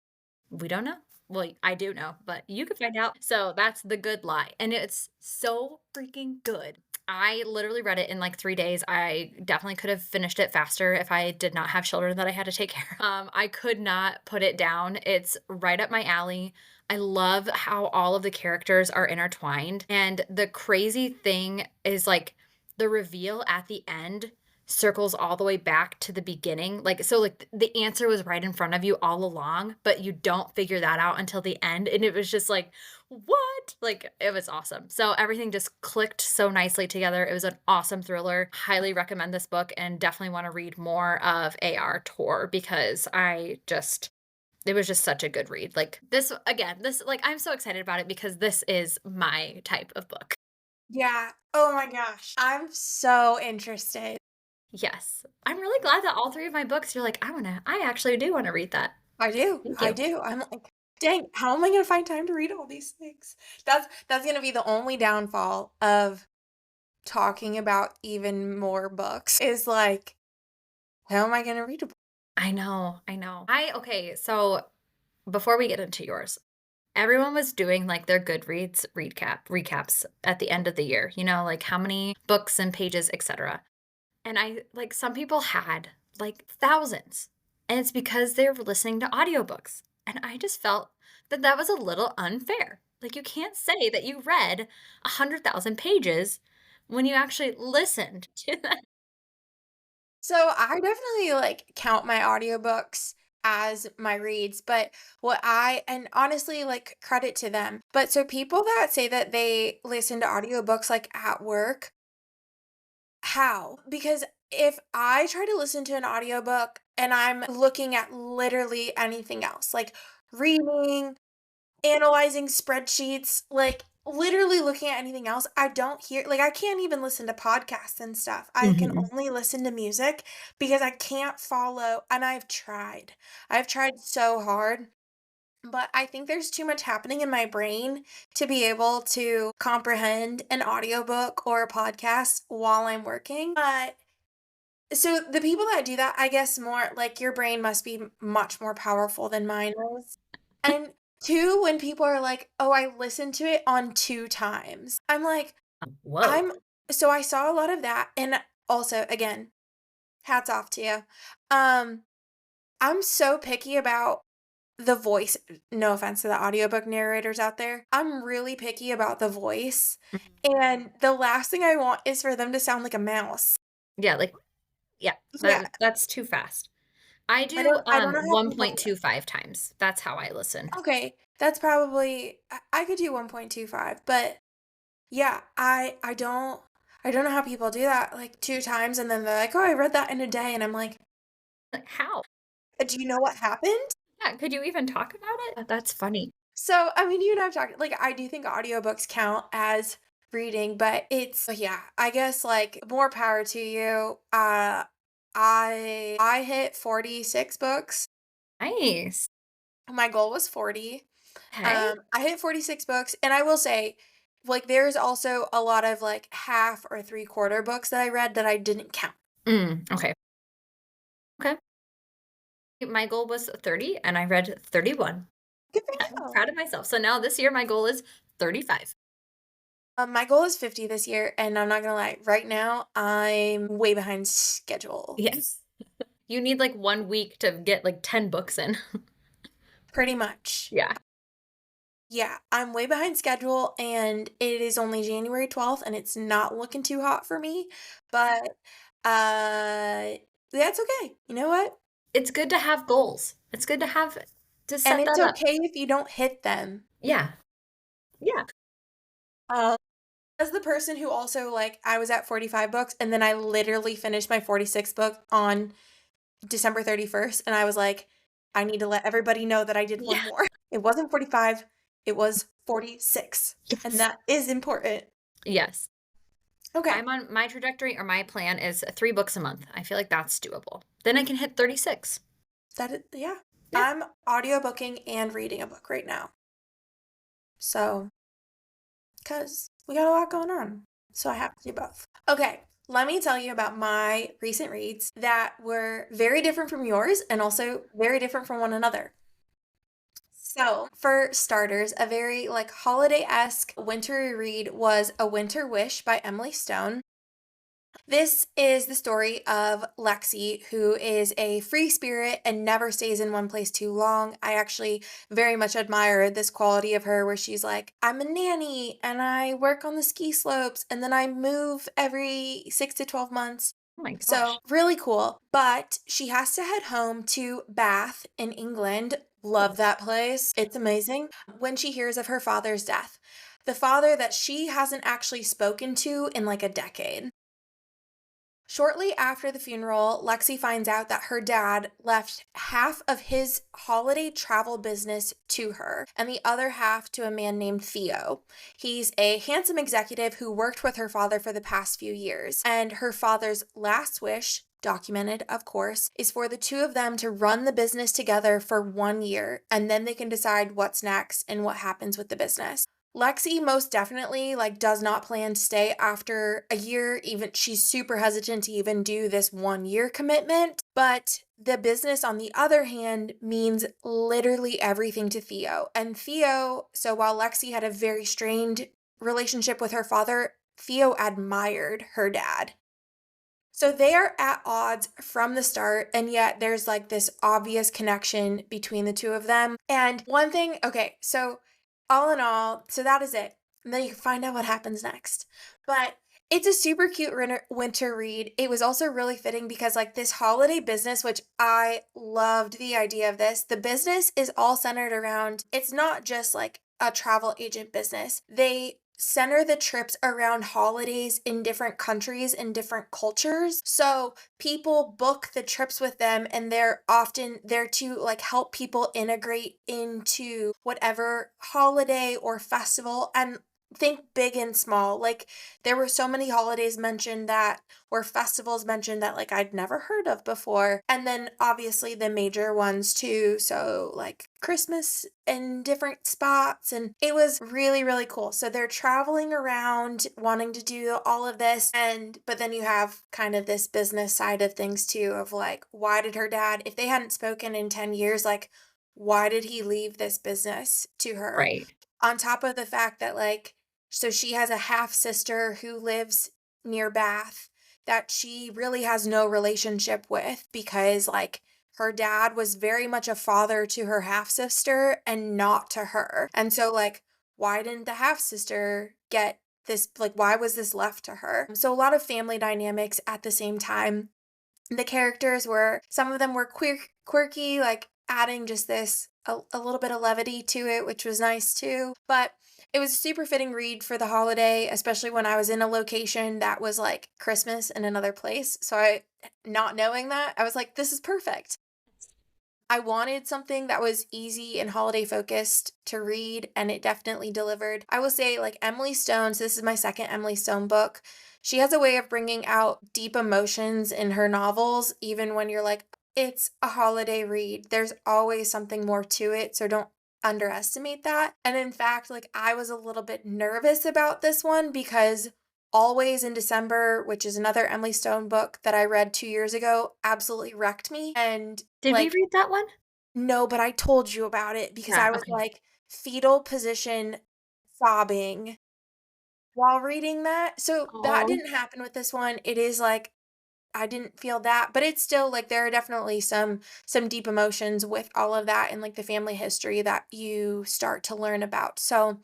We don't know. Well, I do know, but you can find out. So that's The Good Lie. And it's so freaking good. I literally read it in like 3 days. I definitely could have finished it faster if I did not have children that I had to take care of. I could not put it down. It's right up my alley. I love how all of the characters are intertwined. And the crazy thing is like the reveal at the end circles all the way back to the beginning. Like, so like the answer was right in front of you all along, but you don't figure that out until the end. And it was just like, what? Like, it was awesome. So everything just clicked so nicely together. It was an awesome thriller. Highly recommend this book and definitely want to read more of AR Tor because it was just such a good read. Like this again, this like I'm so excited about it because this is my type of book. Yeah. Oh my gosh. I'm so interested. Yes. I'm really glad that all 3 of my books, you're like, I actually do wanna read that." I do, Thank I you. do. I'm like, "Dang, how am I gonna find time to read all these things?" That's gonna be the only downfall of talking about even more books is, like, how am I gonna read a book? I know, I know. Okay, so before we get into yours, everyone was doing, like, their Goodreads recaps at the end of the year, like how many books and pages, etcetera. And some people had, like, thousands, and it's because they were listening to audiobooks, and I just felt that that was a little unfair. Like, you can't say that you read 100,000 pages when you actually listened to them. So, I definitely, like, count my audiobooks as my reads, but what I and honestly, like, credit to them. But so people that say that they listen to audiobooks, like, at work, how? Because if I try to listen to an audiobook and I'm looking at literally anything else, like reading, analyzing spreadsheets, like literally looking at anything else, I don't hear like I can't even listen to podcasts and stuff. I can Mhm. only listen to music because I can't follow and I've tried. I've tried so hard, but I think there's too much happening in my brain to be able to comprehend an audiobook or a podcast while I'm working. But so the people that do that, I guess more like your brain must be much more powerful than mine is. And 2, when people are like, "Oh, I listened to it on 2 times." I'm like, Whoa. I'm so I saw a lot of that, and also, again, hats off to you. Um, I'm so picky about the voice no offense to the audiobook narrators out there. I'm really picky about the voice, Mhm. and the last thing I want is for them to sound like a mouse. Yeah, yeah, Yeah, that's too fast. I I do, don't I don't know how people do that. 1.25 times. That's how I listen. Okay, that's probably I could do 1.25, but yeah, I don't know how people do that, like, 2 times, and then they're like, "Oh, I read that in a day," and I'm like, Like, how? Do you know what happened?" Yeah, could you even talk about it? That's funny. So, I mean, you and I've talked like, I do think audiobooks count as reading, but yeah, I guess, like, more power to you. I hit 46 books. Nice. My goal was 40. Okay. I hit 46 books, and I will say, like, there's also a lot of, like, half or three-quarter books that I read that I didn't count. Okay. Okay. My goal was 30 and I read 31. Good for I'm you. proud of myself. So now this year my goal is 35. My goal is 50 this year, and I'm not gonna lie, right now, I'm way behind schedule. Yes. You need like 1 week to get like 10 books in. Pretty much. Yeah. Yeah, I'm way behind schedule, and it is only January 12th, and it's not looking too hot for me, but, that's okay. You know what? It's good to have goals. It's good to have to And set it's that up. okay if you don't hit them. Yeah. Yeah. Um, as the person who also, like, I was at 45 books, and then I literally finished my 46th book on December 31st, and I was like, "I need to let everybody know that I did Yeah. one more." It wasn't 45, it was 46, and Yes. that is important. Yes. Okay, I'm on my trajectory or my plan is 3 books a month. I feel like that's doable. Then I can hit 36. yeah. Yeah. I'm audiobooking and reading a book right now. So, cause we got a lot going on, so I have to do both. Okay, let me tell you about my recent reads that were very different from yours and also very different from one another. So, for starters, a very like holiday-esque wintry read was A Winter Wish by Emily Stone. This is the story of Lexi, who is a free spirit and never stays in one place too long. I actually very much admire this quality of her where she's like, I'm a nanny and I work on the ski slopes and then I move every 6 to 12 months. Oh my So, gosh. really cool. But she has to head home to Bath in England. Love that place. It's amazing. When she hears of her father's death, the father that she hasn't actually spoken to in like a decade. Shortly after the funeral, Lexi finds out that her dad left half of his holiday travel business to her and the other half to a man named Theo. He's a handsome executive who worked with her father for the past few years, and her father's last wish, documented of course, is for the two of them to run the business together for 1 year, and then they can decide what's next and what happens with the business. Lexi most definitely like does not plan to stay after a year. Even she's super hesitant to even do this 1 year commitment. But the business, on the other hand, means literally everything to Theo. And Theo, so while Lexi had a very strained relationship with her father, Theo admired her dad. So they are at odds from the start, and yet there's like this obvious connection between the two of them. And one thing, okay, so all in all, so that is it. And then you can find out what happens next. But it's a super cute winter read. It was also really fitting because, like, this holiday business, which I loved the idea of this, the business is all centered around, it's not just like a travel agent business. They center the trips around holidays in different countries and different cultures. So people book the trips with them and they're often there to like help people integrate into whatever holiday or festival and think big and small. Like there were so many holidays mentioned that or festivals mentioned that like I'd never heard of before. And then obviously the major ones too. So like Christmas in different spots and it was really really cool. So they're traveling around wanting to do all of this and but then you have kind of this business side of things too of like why did her dad if they hadn't spoken in 10 years like why did he leave this business to her? Right. On top of the fact that like so she has a half sister who lives near Bath that she really has no relationship with because like her dad was very much a father to her half sister and not to her. And so like why didn't the half sister get this like why was this left to her? So a lot of family dynamics at the same time. The characters were some of them were quirky, like adding just this a little bit of levity to it, which was nice too. But it was a super fitting read for the holiday, especially when I was in a location that was like Christmas in another place. So I not knowing that, I was like, this is perfect. I wanted something that was easy and holiday focused to read, and it definitely delivered. I will say, like Emily Stone, so this is my second Emily Stone book. She has a way of bringing out deep emotions in her novels, even when you're like, it's a holiday read. There's always something more to it. So don't underestimate that. And in fact, like I was a little bit nervous about this one because Always in December, which is another Emily Stone book that I read 2 years ago, absolutely wrecked me. And Did we like, read that one? no, but I told you about it because Yeah, I was okay. like fetal position sobbing while reading that. So that Oh, didn't happen with this one. It is like I didn't feel that, but it's still like there are definitely some deep emotions with all of that and like the family history that you start to learn about. So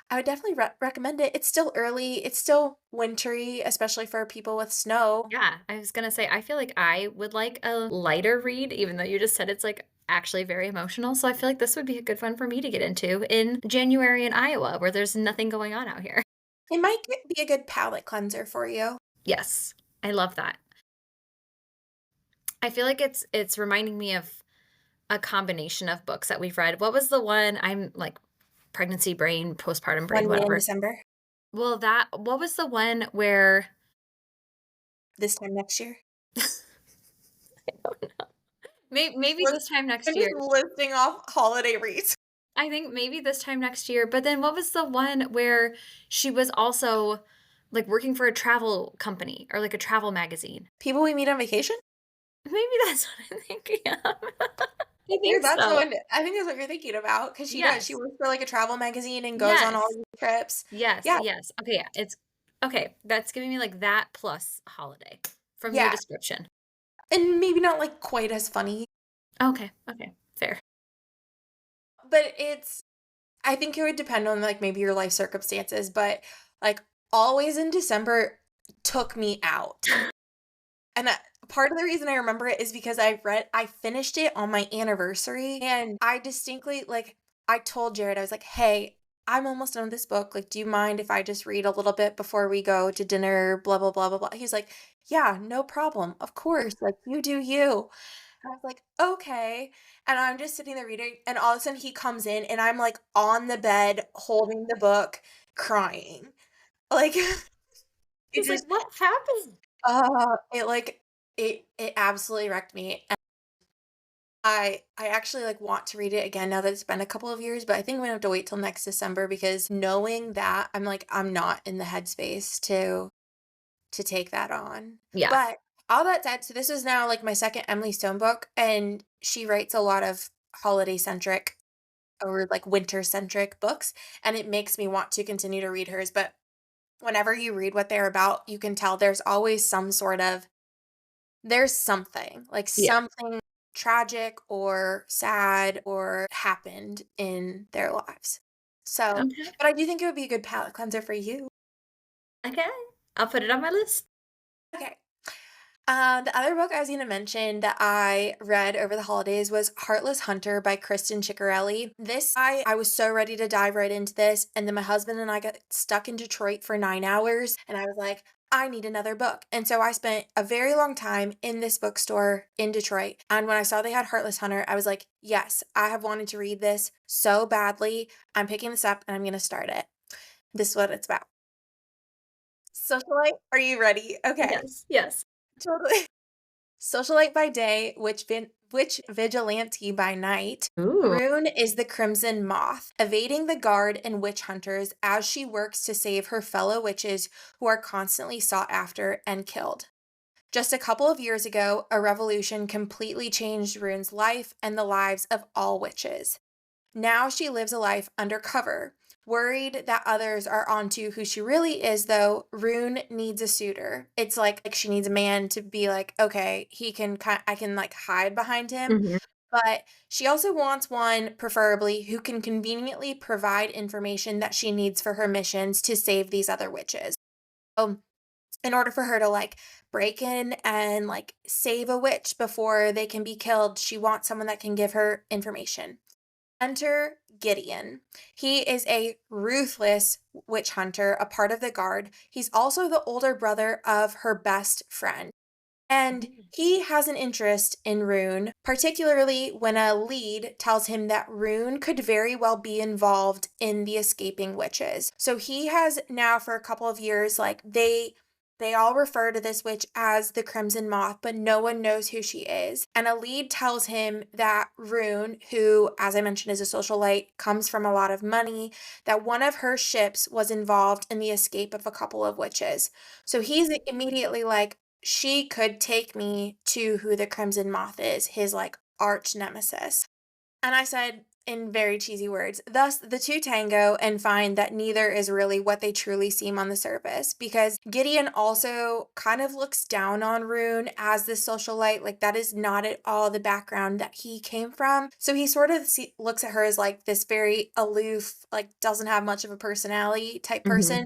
I would definitely recommend it. It's still early. It's still wintry, especially for people with snow. yeah, I was gonna say, I feel like I would like a lighter read, even though you just said it's, like, actually very emotional, so I feel like this would be a good one for me to get into in January in Iowa, where there's nothing going on out here. It might be a good palate cleanser for you. Yes, I love that. I feel like it's reminding me of a combination of books that we've read. What was the one I'm, like, pregnancy brain, postpartum brain, One day in whatever. December, Well, that what was the one where this time next year. maybe List this time next I'm year. just listing off holiday reads. I think maybe this time next year, but then what was the one where she was also, like, working for a travel company or, like, a travel magazine? People we meet on vacation? Maybe that's what I'm thinking of. I Yeah, think that's the so. one I think that's what you're thinking about because she does. She Yes. works for, like, a travel magazine and goes on all Yes. these trips. Yes, Yeah, yes. Okay, yeah, it's okay, that's giving me, like, that plus holiday from your yeah, description. and maybe not, like, quite as funny, Okay, okay, fair. but it's I think it would depend on, like, maybe your life circumstances, but, like, Always in December took me out, and part of the reason I remember it is because I finished it on my anniversary, and I distinctly like, I told Jared, I was like, "Hey, I'm almost done with this book, like, do you mind if I just read a little bit before we go to dinner, blah, blah, blah, blah, blah." He's like, "Yeah, no problem, of course, like, you do you." I was like, "Okay," and I'm just sitting there reading, and all of a sudden he comes in, and I'm, like, on the bed holding the book, crying. Like, it He's like, just "What happened?" it, like it absolutely wrecked me, and I actually, like, want to read it again now that it's been a couple of years, but I think I'm gonna have to wait till next December because knowing that, I'm like, I'm not in the headspace to take that on. Yeah, But all that said, so this is now, like, my 2nd Emily Stone book, and she writes a lot of holiday-centric or, like, winter-centric books, and it makes me want to continue to read hers, but whenever you read what they're about, you can tell there's always some sort of there's something, like, yeah. something tragic or sad or happened in their lives. So Okay, but I do think it would be a good palate cleanser for you. okay. I'll put it on my list. Okay. The other book I was gonna mention that I read over the holidays was Heartless Hunter by Kristen Ciccarelli. I was so ready to dive right into this, and then my husband and I got stuck in Detroit for 9 hours, and I was like, "I need another book." And so I spent a very long time in this bookstore in Detroit, and when I saw they had Heartless Hunter, I was like, "Yes, I have wanted to read this so badly. I'm picking this up and I'm gonna start it." This is what it's about. Socialite, are you ready? Okay. Yes, yes. Totally. Socialite by day, which vigilante by night. Ooh. Rune is the Crimson Moth, evading the guard and witch hunters as she works to save her fellow witches who are constantly sought after and killed. Just a couple of years ago, a revolution completely changed Rune's life and the lives of all witches. Now she lives a life undercover. Worried that others are onto who she really is, though, Rune needs a suitor. It's like she needs a man to be like, okay, I can like hide behind him. Mhm. But she also wants one, preferably, who can conveniently provide information that she needs for her missions to save these other witches. So, in order for her to like break in and like save a witch before they can be killed, she wants someone that can give her information. Enter Gideon. He is a ruthless witch hunter, a part of the guard. He's also the older brother of her best friend. And Mhm. he has an interest in Rune, particularly when a lead tells him that Rune could very well be involved in the escaping witches. So he has now, for a couple of years, like They all refer to this witch as the Crimson Moth, but no one knows who she is. And a lead tells him that Rune, who, as I mentioned, is a socialite, comes from a lot of money, that one of her ships was involved in the escape of a couple of witches. So he's immediately like, she could take me to who the Crimson Moth is, his like arch nemesis. And I said in very cheesy words, thus the two tango and find that neither is really what they truly seem on the surface. Because Gideon also kind of looks down on Rune as this socialite. Like, that is not at all the background that he came from. So he sort of looks at her as like this very aloof, like, doesn't have much of a personality type Mhm. person,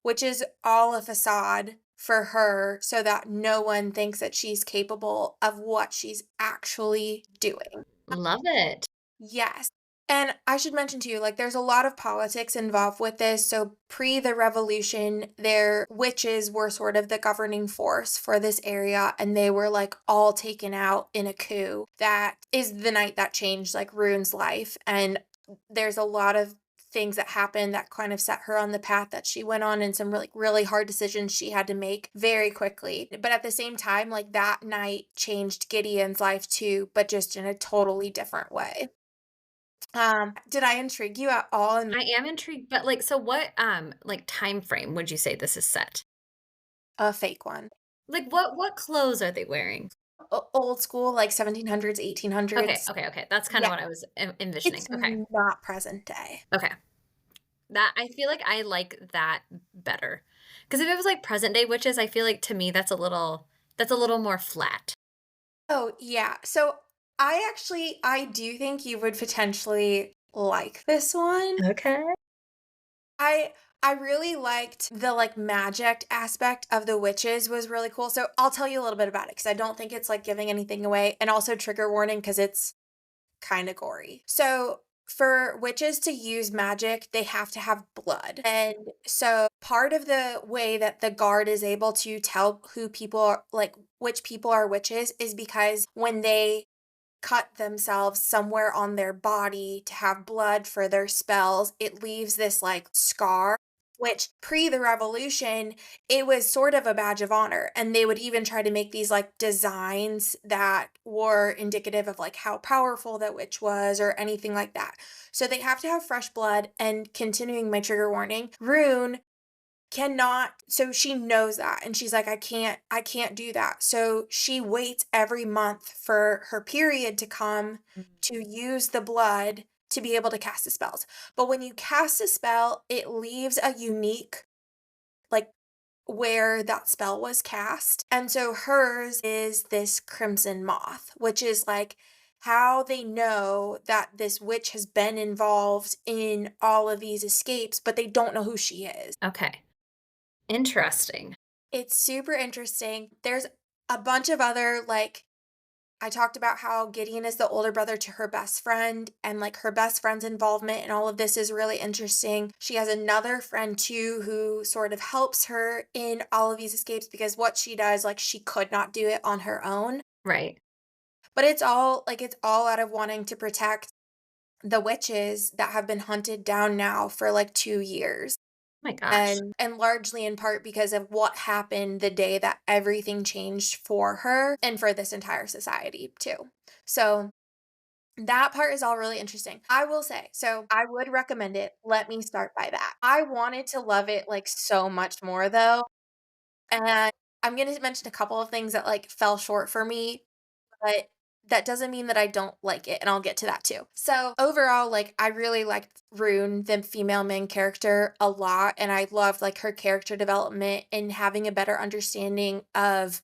which is all a facade for her so that no one thinks that she's capable of what she's actually doing. Love it. Yes. And I should mention to you, like, there's a lot of politics involved with this. So, pre the revolution, their witches were sort of the governing force for this area, and they were like all taken out in a coup. That is the night that changed like Rune's life. And there's a lot of things that happened that kind of set her on the path that she went on, and some really, really hard decisions she had to make very quickly. But at the same time, like, that night changed Gideon's life too, but just in a totally different way. Did I intrigue you at all in I am intrigued, but, like, so what, like, time frame would you say this is set? a fake one? Like, what clothes are they wearing? Old school, like 1700s, Okay, 1800s. okay, okay, that's kinda Yeah, what I was envisioning. it's Okay, not present day. okay. That I feel like I like that better, because if it was, like, present day witches, I feel like to me that's a little more flat. Oh, yeah. So, I do think you would potentially like this one. Okay. I I really liked the, like, magic aspect of the witches was really cool. So, I'll tell you a little bit about it because I don't think it's, like, giving anything away, and also trigger warning because it's kinda gory. So, for witches to use magic, they have to have blood. And so part of the way that the guard is able to tell who people are like which people are witches is because when they cut themselves somewhere on their body to have blood for their spells, it leaves this like scar, which pre the revolution, it was sort of a badge of honor. And they would even try to make these like designs that were indicative of like how powerful that witch was or anything like that. So they have to have fresh blood. And continuing my trigger warning, Rune cannot, so she knows that and she's like, I can't do that. So she waits every month for her period to come Mm. to use the blood to be able to cast the spells. But when you cast a spell, it leaves a unique, like, where that spell was cast. And so hers is this crimson moth, which is like how they know that this witch has been involved in all of these escapes, but they don't know who she is. Okay. Interesting. It's super interesting. There's a bunch of other, like, I talked about how Gideon is the older brother to her best friend, and like her best friend's involvement in all of this is really interesting. She has another friend too who sort of helps her in all of these escapes because what she does, like, she could not do it on her own. Right. But it's all out of wanting to protect the witches that have been hunted down now for like 2 years. My gosh. And largely in part because of what happened the day that everything changed for her and for this entire society too. So that part is all really interesting. I will say, so I would recommend it. Let me start by that. I wanted to love it like so much more though. And I'm going to mention a couple of things that like fell short for me, but that doesn't mean that I don't like it, and I'll get to that too. So, overall, like, I really liked Rune, the female main character, a lot, and I loved, like, her character development and having a better understanding of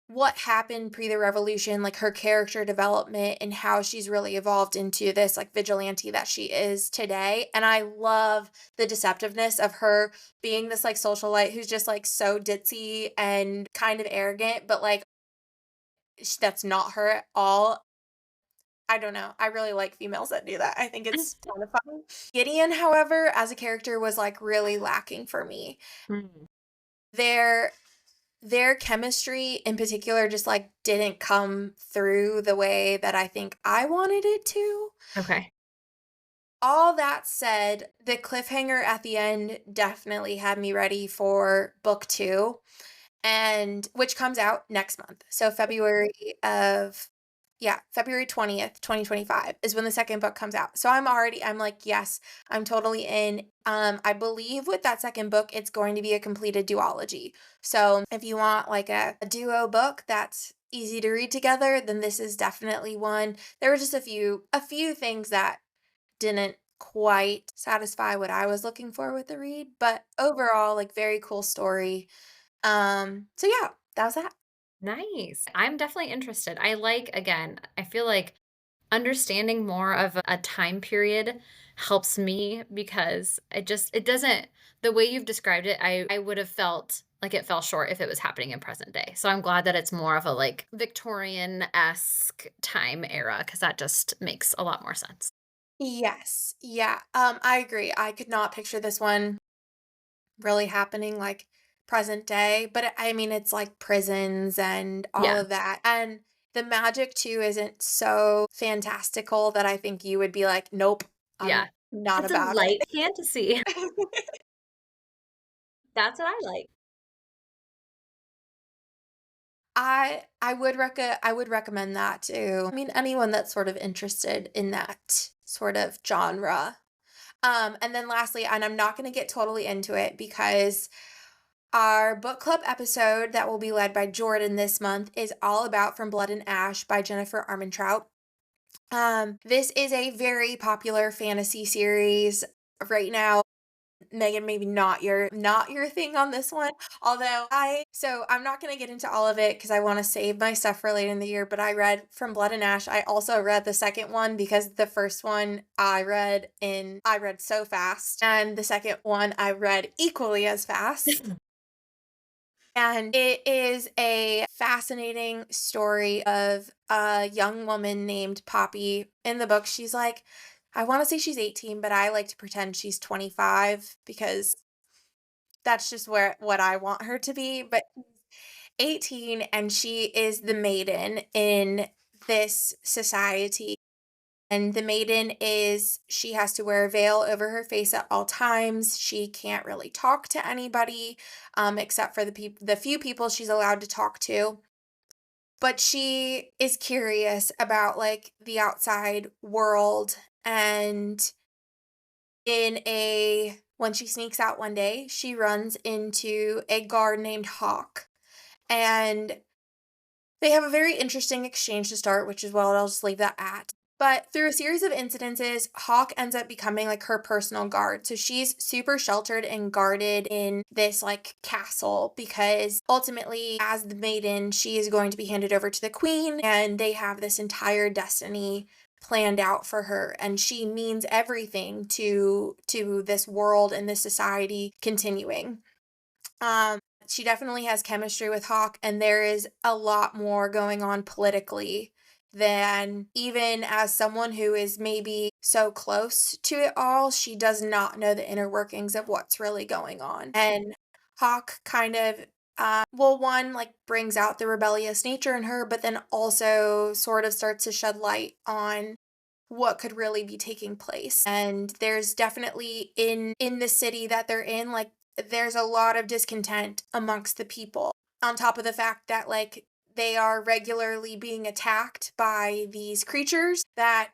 what happened pre the revolution, like, her character development and how she's really evolved into this, like, vigilante that she is today, and I love the deceptiveness of her being this, like, socialite who's just, like, so ditzy and kind of arrogant, but, like, that's not her at all. I don't know. I really like females that do that. I think it's kind of fun. Gideon, however, as a character was like really lacking for me. Mm. Their their chemistry in particular just like didn't come through the way that I think I wanted it to. Okay. All that said, the cliffhanger at the end definitely had me ready for book 2, and which comes out next month. So February 20th, 2025 is when the second book comes out. So I'm like, yes, I'm totally in. I believe with that second book, it's going to be a completed duology. So if you want like a duo book that's easy to read together, then this is definitely one. There were just a few things that didn't quite satisfy what I was looking for with the read, but overall, like very cool story. So yeah, that was that. Nice. I'm definitely interested. I like, again, I feel like understanding more of a time period helps me because it doesn't, the way you've described it, I would have felt like it fell short if it was happening in present day. So I'm glad that it's more of a like Victorian-esque time era because that just makes a lot more sense. Yes. Yeah. I agree. I could not picture this one really happening like present day, but I mean it's like prisons and all Yeah. of that. And the magic too isn't so fantastical that I think you would be like, nope, Yeah. I'm not It's a about light it. fantasy. That's what I like. I would recommend that too. I mean, anyone that's sort of interested in that sort of genre. And then lastly, and I'm not going to get totally into it because our book club episode that will be led by Jordan this month is all about From Blood and Ash by Jennifer Armentrout. This is a very popular fantasy series right now. Megan, maybe not your thing on this one. Although I'm not gonna get into all of it because I want to save my stuff for later in the year. But I read From Blood and Ash. I also read the second one because the first one I read so fast, and the second one I read equally as fast. And it is a fascinating story of a young woman named Poppy. In the book, she's like, I want to say she's 18, but I like to pretend she's 25 because that's just what I want her to be. But 18, and she is the maiden in this society. And the maiden is she has to wear a veil over her face at all times. She can't really talk to anybody, except for the few people she's allowed to talk to. But she is curious about like the outside world, and when she sneaks out one day, she runs into a guard named Hawk. And they have a very interesting exchange to start, which is well, I'll just leave that at. But through a series of incidences, Hawk ends up becoming like her personal guard. So she's super sheltered and guarded in this like castle because ultimately, as the maiden, she is going to be handed over to the queen, and they have this entire destiny planned out for her, and she means everything to this world and this society continuing. She definitely has chemistry with Hawk, and there is a lot more going on politically than even as someone who is maybe so close to it all, she does not know the inner workings of what's really going on. And Hawk kind of well, one like brings out the rebellious nature in her, but then also sort of starts to shed light on what could really be taking place. And there's definitely in the city that they're in, like there's a lot of discontent amongst the people. On top of the fact that like they are regularly being attacked by these creatures that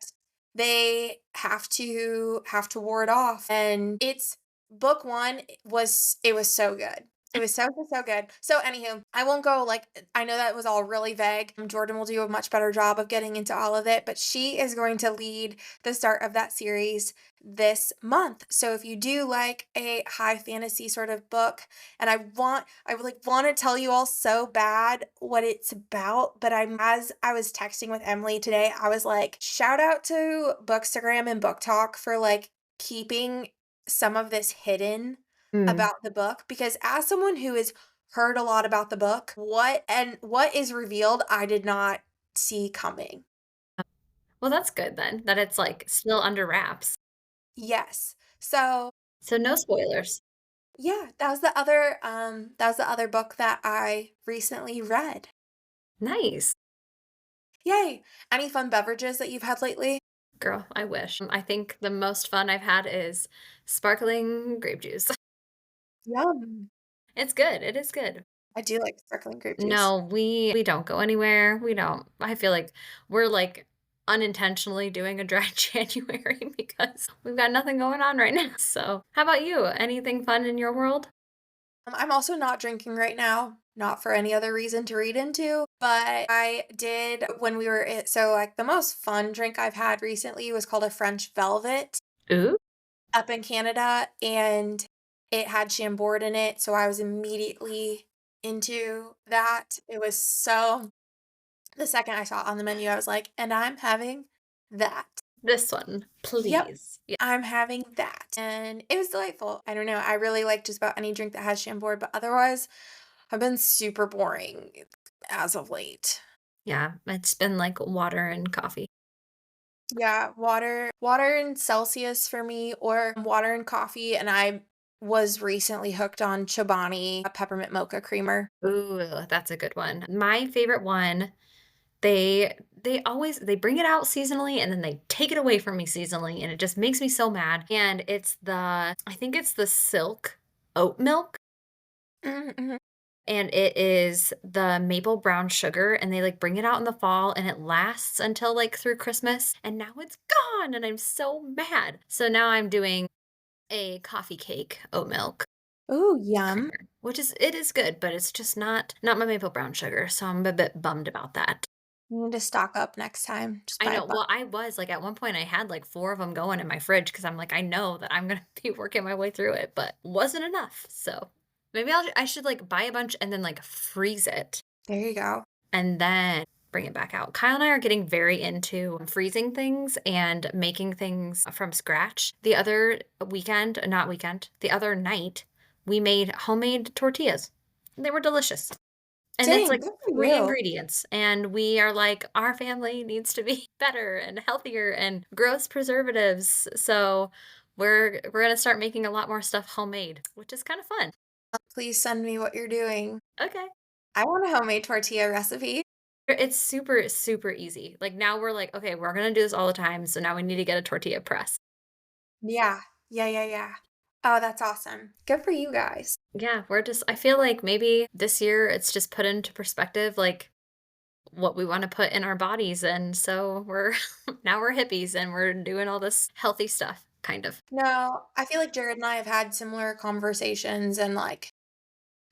they have to ward off. And it's book 1 was so good. It was so, so, so good. So anywho, I won't go like I know that was all really vague. Jordan will do a much better job of getting into all of it, but she is going to lead the start of that series this month. So if you do like a high fantasy sort of book, and I would like want to tell you all so bad what it's about, but as I was texting with Emily today, I was like, shout out to Bookstagram and Book Talk for like keeping some of this hidden Mm. about the book, because as someone who has heard a lot about the book, what is revealed I did not see coming. Well, that's good then, that it's, like, still under wraps. Yes. So, So no spoilers. yeah, that was the other book that I recently read. Nice. Yay. Any fun beverages that you've had lately? Girl, I wish. I think the most fun I've had is sparkling grape juice. Yum. It's good, it is good. I do like sparkling grape juice. No, we don't go anywhere, we don't I feel like we're, like, unintentionally doing a dry January because we've got nothing going on right now, so how about you? Anything fun in your world? I'm also not drinking right now, not for any other reason to read into, but I did when we were so like the most fun drink I've had recently was called a French Velvet Ooh, up in Canada, and it had Chambord in it, so I was immediately into that. It was so the second I saw it on the menu, I was like, "And I'm having that." this one, Yep. please. Yeah. I'm having that, and it was delightful. I don't know, I really like just about any drink that has Chambord, but otherwise, I've been super boring as of late. Yeah, it's been, like, water and coffee. Yeah, water and Celsius for me or water and coffee, and I was recently hooked on Chobani, a peppermint mocha creamer. Ooh, that's a good one. My favorite one, they bring it out seasonally and then they take it away from me seasonally, and it just makes me so mad, and it's the I think it's the Silk oat milk, Mhm, mhm. and it is the maple brown sugar, and they, like, bring it out in the fall, and it lasts until, like, through Christmas, and now it's gone, and I'm so mad. So now I'm doing a coffee cake oat milk Ooh, yum. creamer, which is it is good, but it's just not my maple brown sugar, so I'm a bit bummed about that. You need to stock up next time, just I buy a know, bunch. well, I was, like, at one point, I had, like, 4 of them going in my fridge because 'cause I'm like, "I know that I'm gonna be working my way through it," but wasn't enough, so maybe I should, like, buy a bunch and then, like, freeze it There you go. and then bring it back out. Kyle and I are getting very into freezing things and making things from scratch. The other the other night, we made homemade tortillas. They were delicious. And it's Dang, like good for 3 you. ingredients, and we are like, "Our family needs to be better and healthier and gross preservatives." So we're gonna start making a lot more stuff homemade, which is kinda fun. Please send me what you're doing. Okay. I want a homemade tortilla recipe. It's super, super easy. Like, now we're like, "Okay, we're gonna do this all the time, so now we need to get a tortilla press." Yeah. Yeah, yeah, yeah. Oh, that's awesome. Good for you guys. Yeah, we're just I feel like maybe this year it's just put into perspective, like, what we wanna put in our bodies, and so we're now we're hippies and we're doing all this healthy stuff, kind of. No, I feel like Jared and I have had similar conversations and like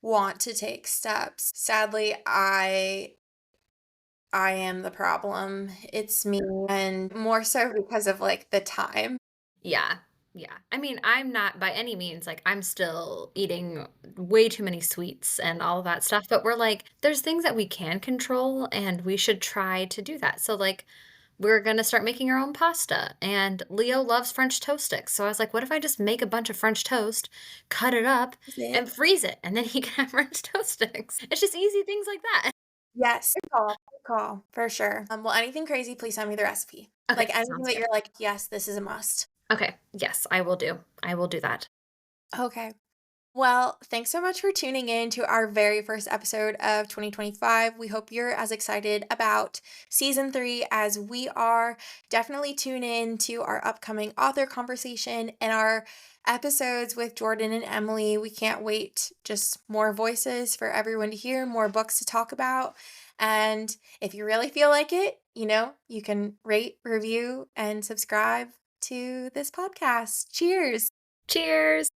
want to take steps. Sadly, I am the problem. It's me and more so because of like the time. Yeah, yeah. I mean, I'm not by any means like I'm still eating way too many sweets and all that stuff, but we're like, there's things that we can control and we should try to do that. So, like, we're gonna start making our own pasta. And Leo loves French toast sticks. So I was like, what if I just make a bunch of French toast, cut it up, Is it? and freeze it? And then he can have French toast sticks. It's just easy things like that. Yes. Good call, for sure. Well, anything crazy, please send me the recipe. Okay, Like anything sounds that good. you're like, yes, this is a must. Okay, yes, I will do. I will do that. Okay. Well, thanks so much for tuning in to our very first episode of 2025. We hope you're as excited about season 3 as we are. Definitely tune in to our upcoming author conversation and our episodes with Jordan and Emily. We can't wait. Just more voices for everyone to hear, more books to talk about. And if you really feel like it, you can rate, review, and subscribe to this podcast. Cheers. Cheers.